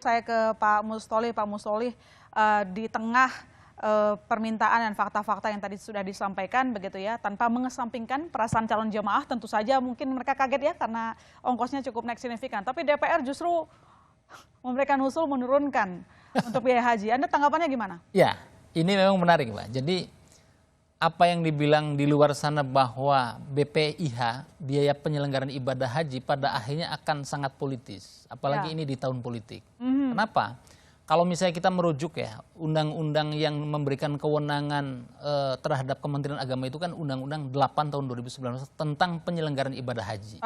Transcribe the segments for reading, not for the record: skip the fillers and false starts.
Saya ke Pak Mustolih. Pak Mustolih, di tengah permintaan dan fakta-fakta yang tadi sudah disampaikan begitu ya, tanpa mengesampingkan perasaan calon jemaah, tentu saja mungkin mereka kaget ya karena ongkosnya cukup naik signifikan. Tapi DPR justru memberikan usul menurunkan untuk biaya haji. Anda tanggapannya gimana? Ya, ini memang menarik, Pak. Jadi apa yang dibilang di luar sana bahwa BPIH, biaya penyelenggaraan ibadah haji, pada akhirnya akan sangat politis. Apalagi ini di tahun politik. Kenapa? Kalau misalnya kita merujuk ya, undang-undang yang memberikan kewenangan terhadap Kementerian Agama itu kan Undang-Undang 8 tahun 2019 tentang penyelenggaraan ibadah haji.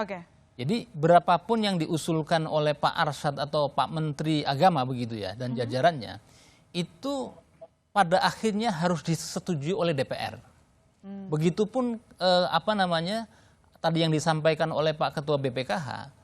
Jadi berapapun yang diusulkan oleh Pak Arsyad atau Pak Menteri Agama begitu ya, dan jajarannya, itu pada akhirnya harus disetujui oleh DPR. Begitupun tadi yang disampaikan oleh Pak Ketua BPKH,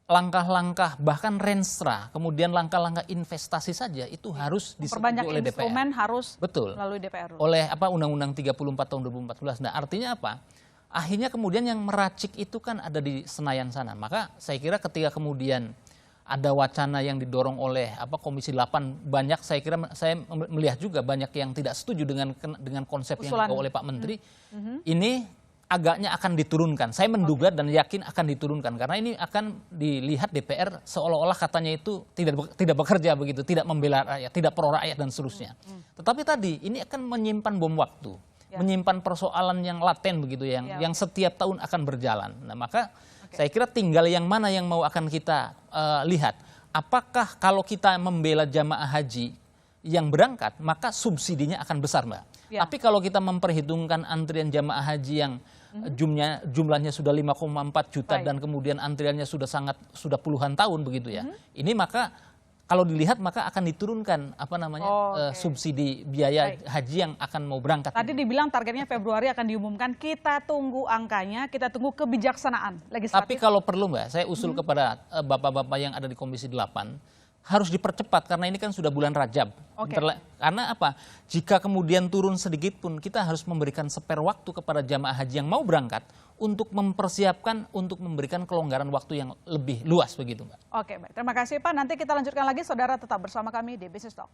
langkah-langkah bahkan renstra, kemudian langkah-langkah investasi saja itu harus disetujui oleh DPR. Instrumen harus betul melalui DPR. Oleh Undang-Undang 34 tahun 2014. Nah, artinya apa? Akhirnya kemudian yang meracik itu kan ada di Senayan sana. Maka saya kira ketika kemudian ada wacana yang didorong oleh Komisi 8, banyak saya melihat juga banyak yang tidak setuju dengan konsep yang dibawa oleh Pak Menteri. Ini agaknya akan diturunkan. Saya menduga dan yakin akan diturunkan karena ini akan dilihat DPR seolah-olah katanya itu tidak bekerja begitu, tidak membela rakyat, tidak pro rakyat dan seterusnya. Tetapi tadi ini akan menyimpan bom waktu, menyimpan persoalan yang laten begitu yang setiap tahun akan berjalan. Nah, maka saya kira tinggal yang mana yang mau akan kita lihat. Apakah kalau kita membela jamaah haji yang berangkat, maka subsidinya akan besar, Mbak. Tapi kalau kita memperhitungkan antrian jamaah haji yang jumlahnya sudah 5,4 juta dan kemudian antriannya sudah puluhan tahun begitu ya. Ini maka kalau dilihat maka akan diturunkan subsidi biaya haji yang akan mau berangkat. Tadi dibilang targetnya Februari akan diumumkan, kita tunggu angkanya, kita tunggu kebijaksanaan legislatif. Tapi kalau perlu, Mbak, saya usul kepada bapak-bapak yang ada di Komisi 8 harus dipercepat karena ini kan sudah bulan Rajab. Karena apa? Jika kemudian turun sedikit pun kita harus memberikan spare waktu kepada jamaah haji yang mau berangkat untuk mempersiapkan, untuk memberikan kelonggaran waktu yang lebih luas begitu, Mbak. Oke, baik. Terima kasih, Pak. Nanti kita lanjutkan lagi. Saudara tetap bersama kami di Business Talk.